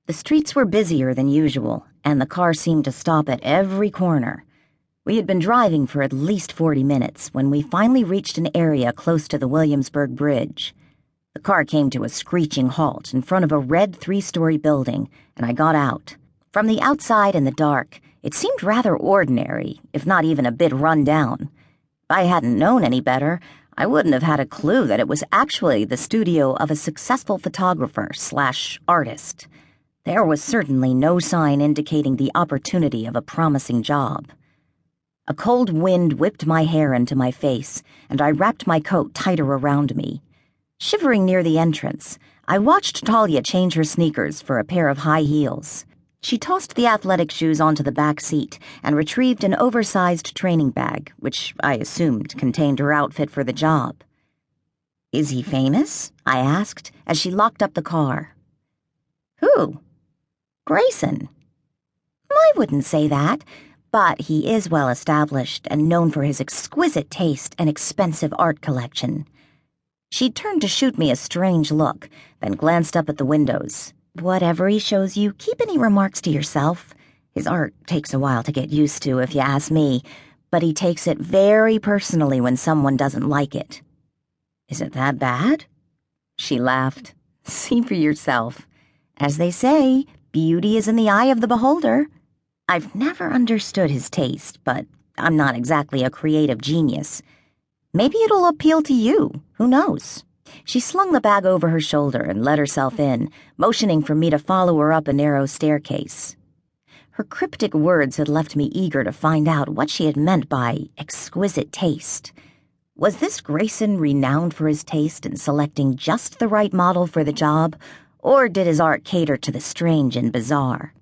The streets were busier than usual, and the car seemed to stop at every corner. We had been driving for at least 40 minutes when we finally reached an area close to the Williamsburg Bridge. The car came to a screeching halt in front of a red 3-story building, and I got out. From the outside in the dark, it seemed rather ordinary, if not even a bit run down. If I hadn't known any better, I wouldn't have had a clue that it was actually the studio of a successful photographer/artist. There was certainly no sign indicating the opportunity of a promising job. A cold wind whipped my hair into my face, and I wrapped my coat tighter around me. Shivering near the entrance, I watched Talia change her sneakers for a pair of high heels. She tossed the athletic shoes onto the back seat and retrieved an oversized training bag, which I assumed contained her outfit for the job. "Is he famous?" I asked as she locked up the car. "Who?" "Grayson." "I wouldn't say that, but he is well established and known for his exquisite taste and expensive art collection." She turned to shoot me a strange look, then glanced up at the windows. "Whatever he shows you, keep any remarks to yourself. His art takes a while to get used to, if you ask me, but he takes it very personally when someone doesn't like it." "Is it that bad?" She laughed. "See for yourself. As they say, beauty is in the eye of the beholder. I've never understood his taste, but I'm not exactly a creative genius. Maybe it'll appeal to you. Who knows?" She slung the bag over her shoulder and let herself in, motioning for me to follow her up a narrow staircase. Her cryptic words had left me eager to find out what she had meant by exquisite taste. Was this Grayson renowned for his taste in selecting just the right model for the job, or did his art cater to the strange and bizarre?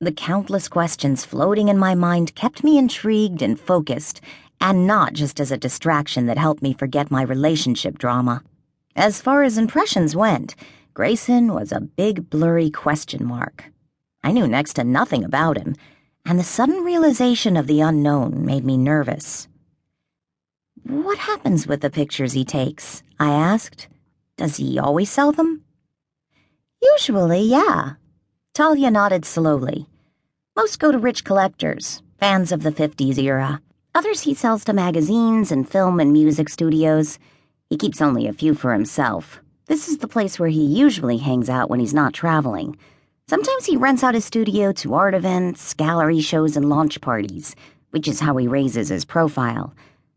The countless questions floating in my mind kept me intrigued and focused, and not just as a distraction that helped me forget my relationship drama. As far as impressions went, Grayson was a big blurry question mark. I knew next to nothing about him, and the sudden realization of the unknown made me nervous. "What happens with the pictures he takes?" I asked. "Does he always sell them?" "Usually, yeah." Talia nodded slowly. "Most go to rich collectors, fans of the 50s era. Others he sells to magazines and film and music studios. He keeps only a few for himself. This is the place where he usually hangs out when he's not traveling. Sometimes he rents out his studio to art events, gallery shows, and launch parties, which is how he raises his profile.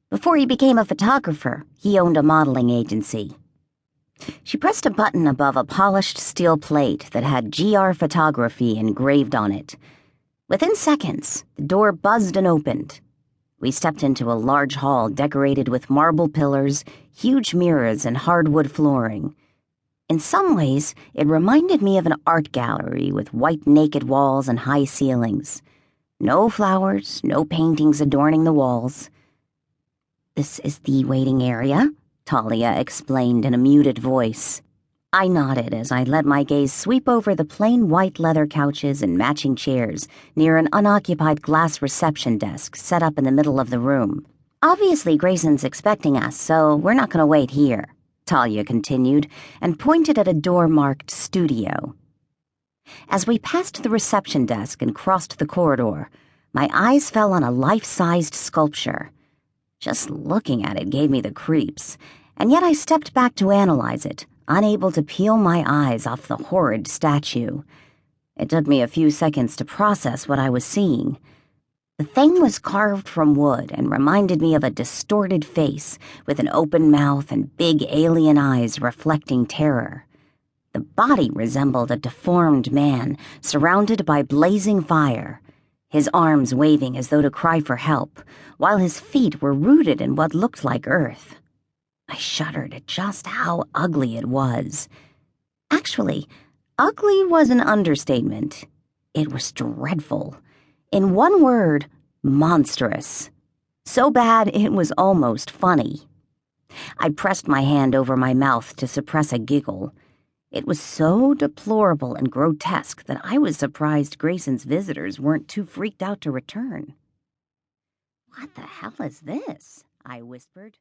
Before he became a photographer, he owned a modeling agency." She pressed a button above a polished steel plate that had GR Photography engraved on it. Within seconds, the door buzzed and opened. We stepped into a large hall decorated with marble pillars, huge mirrors, and hardwood flooring. In some ways, it reminded me of an art gallery with white naked walls and high ceilings. No flowers, no paintings adorning the walls. "This is the waiting area," Talia explained in a muted voice. I nodded as I let my gaze sweep over the plain white leather couches and matching chairs near an unoccupied glass reception desk set up in the middle of the room. "Obviously Grayson's expecting us, so we're not going to wait here," Talia continued, and pointed at a door marked Studio. As we passed the reception desk and crossed the corridor, my eyes fell on a life-sized sculpture. Just looking at it gave me the creeps, and yet I stepped back to analyze it, unable to peel my eyes off the horrid statue. It took me a few seconds to process what I was seeing. The thing was carved from wood and reminded me of a distorted face with an open mouth and big alien eyes reflecting terror. The body resembled a deformed man surrounded by blazing fire, his arms waving as though to cry for help, while his feet were rooted in what looked like earth. I shuddered at just how ugly it was. Actually, ugly was an understatement. It was dreadful. In one word, monstrous. So bad it was almost funny. I pressed my hand over my mouth to suppress a giggle. It was so deplorable and grotesque that I was surprised Grayson's visitors weren't too freaked out to return. "What the hell is this?" I whispered.